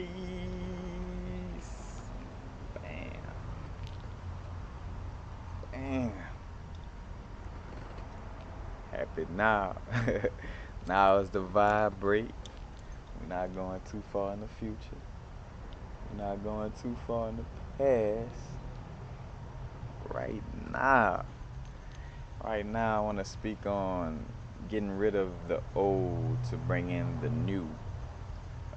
Peace. Bam. Bam. Happy now. Now is the vibrate. We're not going too far in the future. We're not going too far in the past. Right now. Right now, I want to speak on getting rid of the old to bring in the new.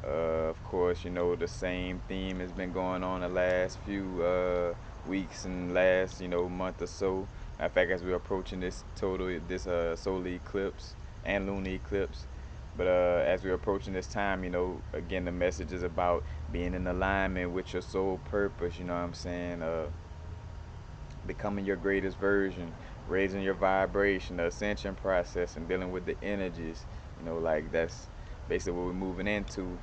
Of course, the same theme has been going on the last few weeks and last, month or so. Matter of fact, as we're approaching this solar eclipse and lunar eclipse. But as we're approaching this time, again, the message is about being in alignment with your soul purpose. You know what I'm saying? Becoming your greatest version, raising your vibration, the ascension process, and dealing with the energies. Like that's basically what we're moving into.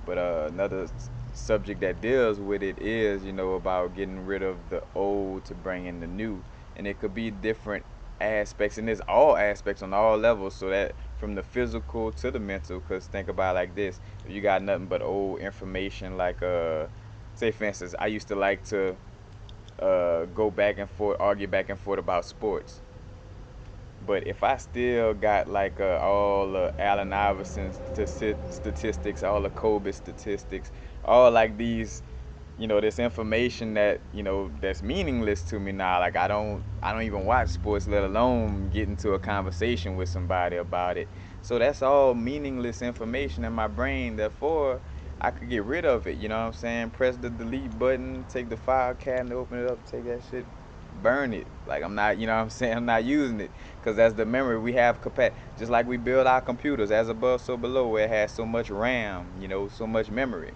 But another subject that deals with it is, about getting rid of the old to bring in the new. And it could be different aspects, and it's all aspects on all levels. So that from the physical to the mental, because think about it like this: if you got nothing but old information, like say for instance, I used to like to go back and forth, argue back and forth about sports. But if I still got like all Allen Iverson statistics, all the Kobe statistics, all like these, this information that that's meaningless to me now. Like I don't even watch sports, let alone get into a conversation with somebody about it. So that's all meaningless information in my brain. Therefore, I could get rid of it. You know what I'm saying? Press the delete button, take the file cabinet, open it up, take that shit, burn it. Like I'm not, what I'm saying? I'm not using it because that's the memory we have. Just like we build our computers, as above, so below. Where it has so much RAM, so much memory.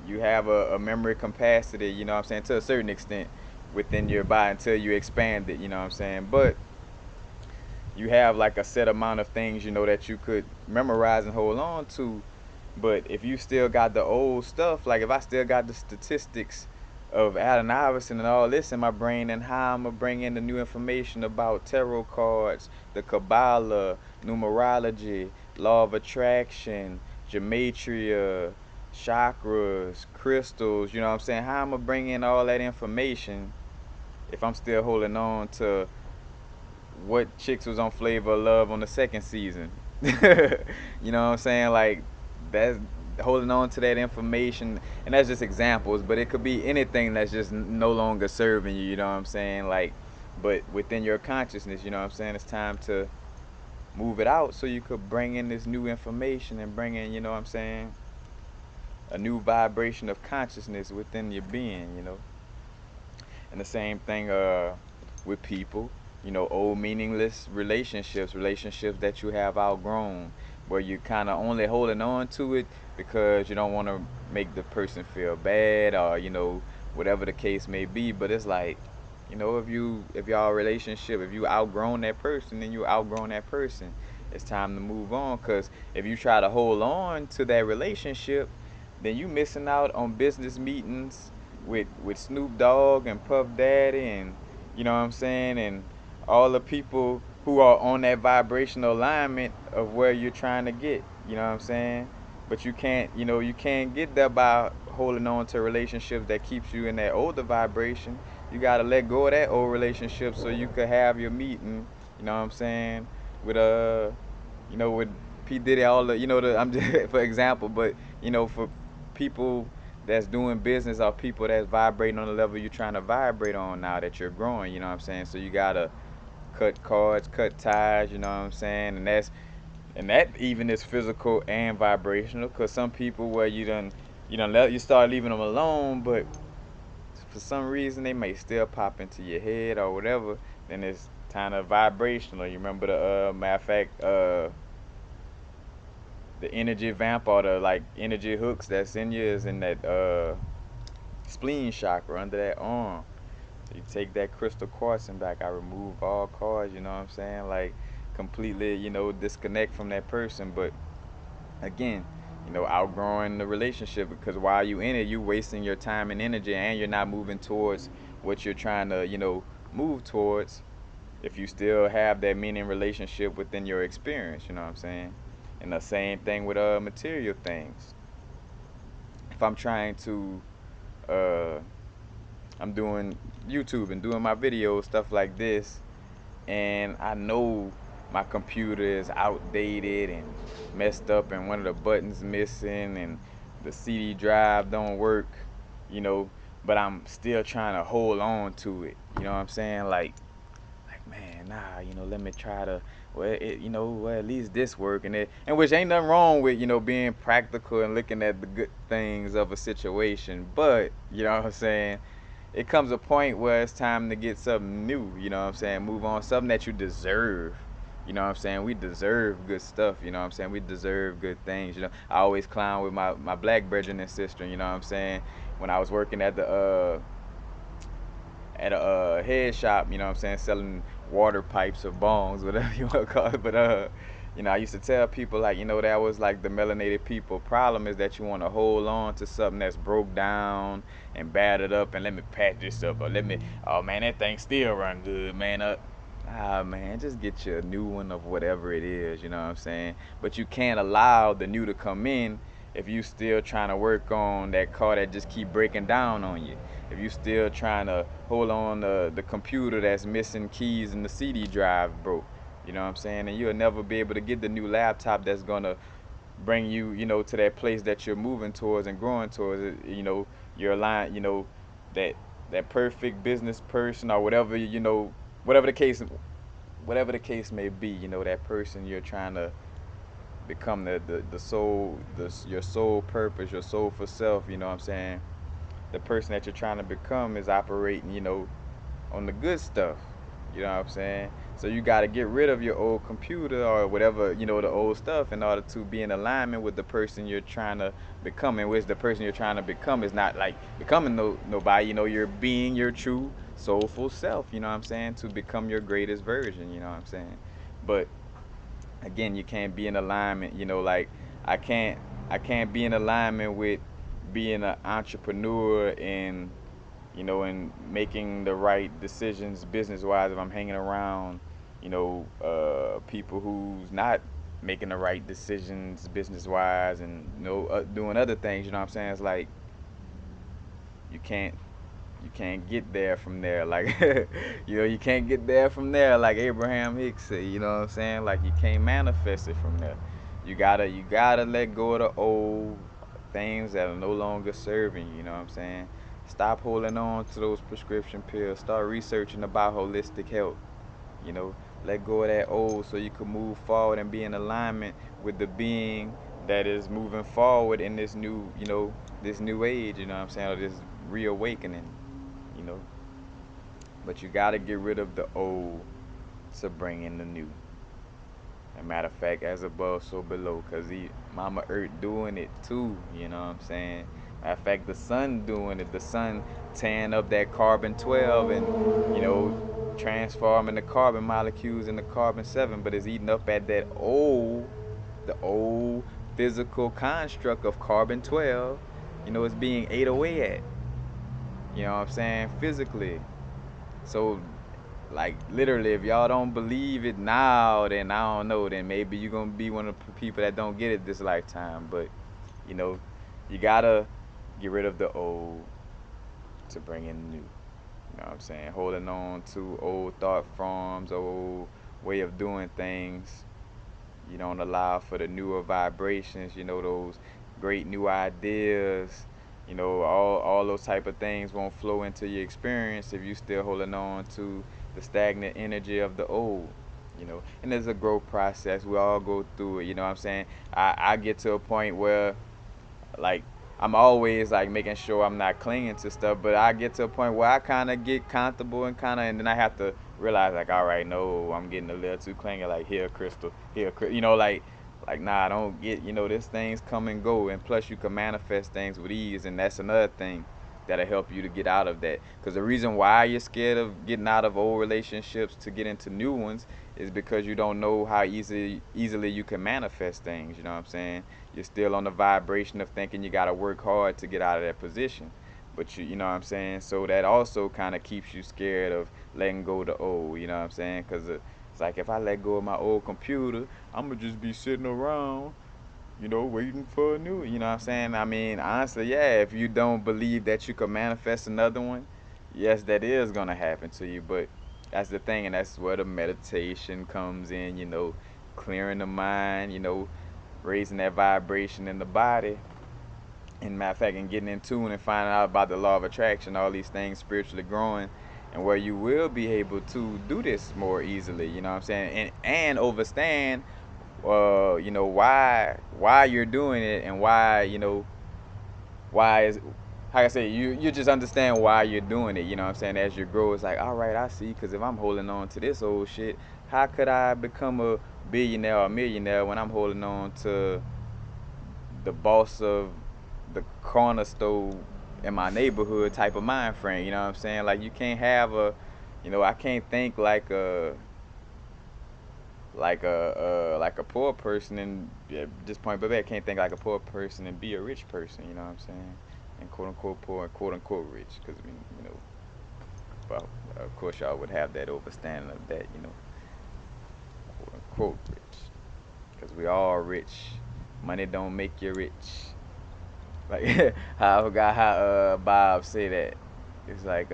You have a memory capacity, what I'm saying, to a certain extent within your body until you expand it, what I'm saying. But you have like a set amount of things, that you could memorize and hold on to. But if you still got the old stuff, like if I still got the statistics of Allen Iverson and all this in my brain, and how I'm gonna bring in the new information about tarot cards, the Kabbalah, numerology, law of attraction, gematria, chakras, crystals, you know what I'm saying? How I'm gonna bring in all that information if I'm still holding on to what chicks was on Flavor of Love on the second season? You know what I'm saying? Like that's holding on to that information, and that's just examples. But it could be anything that's just no longer serving you. You know what I'm saying? Like, but within your consciousness, you know what I'm saying? It's time to move it out so you could bring in this new information and bring in, what I'm saying, a new vibration of consciousness within your being. And the same thing with people, old meaningless relationships that you have outgrown, where you kind of only holding on to it because you don't want to make the person feel bad, or whatever the case may be. But it's like, if y'all relationship, if you outgrown that person, then you outgrown that person. It's time to move on, because if you try to hold on to that relationship, then you missing out on business meetings with Snoop Dogg and Puff Daddy, and you know what I'm saying, and all the people who are on that vibrational alignment of where you're trying to get. You know what I'm saying? But you can't get there by holding on to relationships that keeps you in that older vibration. You gotta let go of that old relationship so you could have your meeting. You know what I'm saying? With with P Diddy, all I'm just for example, but for people that's doing business or people that's vibrating on the level you're trying to vibrate on now that you're growing. You know what I'm saying? So you gotta cut cards, cut ties. You know what I'm saying? And that even is physical and vibrational. Cause some people where you start leaving them alone, but for some reason they may still pop into your head or whatever. Then it's kind of vibrational. You remember the matter of fact the energy vamp, or the like energy hooks that's in you is in that spleen chakra under that arm. So you take that crystal quartz and back. I remove all cards. You know what I'm saying? Like completely, disconnect from that person. But again, outgrowing the relationship, because while you in it, you wasting your time and energy, and you're not moving towards what you're trying to, move towards. If you still have that meaning relationship within your experience, you know what I'm saying? And the same thing with material things. if I'm trying to, uh, I'm doing YouTube and doing my videos, stuff like this, and I know my computer is outdated and messed up, and one of the buttons missing, and the CD drive don't work, you know, but I'm still trying to hold on to it. You know what I'm saying? Like man, nah, let me try to, well, well, at least this work, and which ain't nothing wrong with being practical and looking at the good things of a situation, but you know what I'm saying, it comes a point where it's time to get something new, you know what I'm saying? Move on, something that you deserve. You know what I'm saying? We deserve good stuff, you know what I'm saying? We deserve good things, you know. I always clown with my black brethren and sister, you know what I'm saying? When I was working at a head shop, you know what I'm saying, selling water pipes or bongs, whatever you want to call it. But I used to tell people like, that was like the melanated people. Problem is that you want to hold on to something that's broke down and battered up, and let me patch this up, or oh man, that thing still run good, man. Ah man, just get you a new one of whatever it is, you know what I'm saying? But you can't allow the new to come in if you still trying to work on that car that just keep breaking down on you. If you still trying to hold on to the computer that's missing keys and the CD drive broke, you know what I'm saying? And you'll never be able to get the new laptop that's gonna bring you, to that place that you're moving towards and growing towards. You're aligned, that that perfect business person or whatever, whatever the case, whatever the case may be, that person you're trying to become, the soul, your soul purpose, your soul for self. You know what I'm saying? The person that you're trying to become is operating, on the good stuff. You know what I'm saying? So you got to get rid of your old computer or whatever, the old stuff, in order to be in alignment with the person you're trying to become. In which the person you're trying to become is not like becoming nobody. You're being your true soulful self. You know what I'm saying? To become your greatest version. You know what I'm saying? But again, you can't be in alignment. Like I can't I can't be in alignment with being an entrepreneur and making the right decisions business wise if I'm hanging around people who's not making the right decisions business wise, and doing other things. You know what I'm saying? It's like you can't you can't get there from there, like you can't get there from there, like Abraham Hicks said. You know what I'm saying? Like you can't manifest it from there. You gotta let go of the old things that are no longer serving you. You know what I'm saying? Stop holding on to those prescription pills. Start researching about holistic health. you know Let go of that old so you can move forward and be in alignment with the being that is moving forward in this new age. You know what I'm saying? Or this reawakening. you know but you got to get rid of the old to bring in the new. As a matter of fact, as above, so below, because Mama Earth doing it too, you know what I'm saying? Matter of fact, the sun doing it. The sun tearing up that carbon 12 and, transforming the carbon molecules into carbon 7, but it's eating up at the old physical construct of carbon 12. It's being ate away at, you know what I'm saying, physically. So, like, literally, if y'all don't believe it now, then I don't know. Then maybe you're gonna be one of the people that don't get it this lifetime. But you know, you gotta get rid of the old to bring in the new. You know what I'm saying? Holding on to old thought forms, old way of doing things. You don't allow for the newer vibrations. Those great new ideas. All those type of things won't flow into your experience if you still holding on to the stagnant energy of the old. And there's a growth process. We all go through it. You know what I'm saying? I get to a point where, like, I'm always like making sure I'm not clinging to stuff, but I get to a point where I kind of get comfortable and then I have to realize, like, all right, no, I'm getting a little too clingy. Like, here, Crystal, here, like, nah, I don't get, this things come and go, and plus you can manifest things with ease, and that's another thing that'll help you to get out of that. Because the reason why you're scared of getting out of old relationships to get into new ones is because you don't know how easily you can manifest things. You know what I'm saying? You're still on the vibration of thinking you gotta work hard to get out of that position. But you know what I'm saying? So that also kind of keeps you scared of letting go of the old. You know what I'm saying? Because it's like, if I let go of my old computer, I'm gonna just be sitting around waiting for a new, you know what I'm saying? I mean, honestly, yeah, if you don't believe that you could manifest another one, yes, that is gonna happen to you. But that's the thing, and that's where the meditation comes in, clearing the mind, raising that vibration in the body. And matter of fact, and getting in tune and finding out about the law of attraction, all these things spiritually growing, and where you will be able to do this more easily, you know what I'm saying? And understand why you're doing it, and why, why is like I say, you just understand why you're doing it, you know what I'm saying? As you grow, it's like, all right, I see, because if I'm holding on to this old shit, how could I become a billionaire or a millionaire when I'm holding on to the boss of the corner store in my neighborhood type of mind frame? You know what I'm saying? Like, you can't have I can't think like a poor person, and at this point, but I can't think like a poor person and be a rich person. You know what I'm saying? And quote unquote poor and quote unquote rich, because well, of course y'all would have that understanding of that, quote unquote rich, because we all rich. Money don't make you rich. Like I forgot how Bob say that. It's like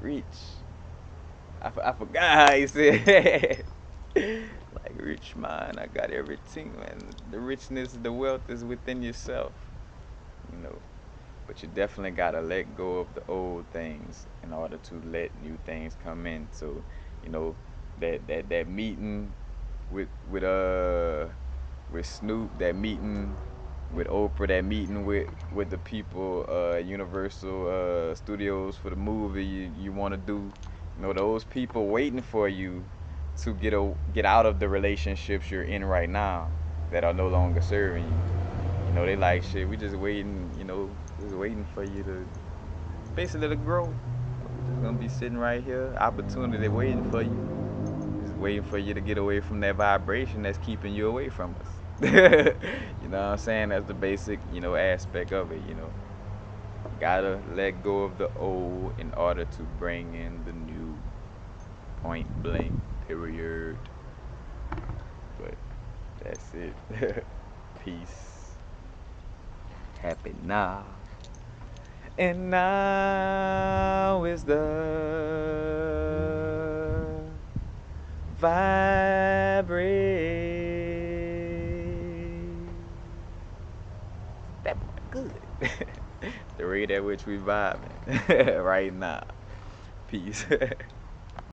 rich. I forgot how he said it. Like, rich man, I got everything, man. The richness, the wealth is within yourself, you know. But you definitely gotta let go of the old things in order to let new things come in. So, you know, that meeting with Snoop, that meeting with Oprah, that meeting with the people, Universal Studios for the movie you want to do. Those people waiting for you to get out of the relationships you're in right now that are no longer serving you. They like, shit. We just waiting. Just waiting for you to basically to grow. We're just gonna be sitting right here, opportunity waiting for you. Just waiting for you to get away from that vibration that's keeping you away from us. You know what I'm saying? That's the basic, aspect of it. Gotta let go of the old in order to bring in the new. Point blank. Period. But that's it. Peace. Happy now. And now is the vibrate. That boy good. The rate at which we vibing right now. Peace.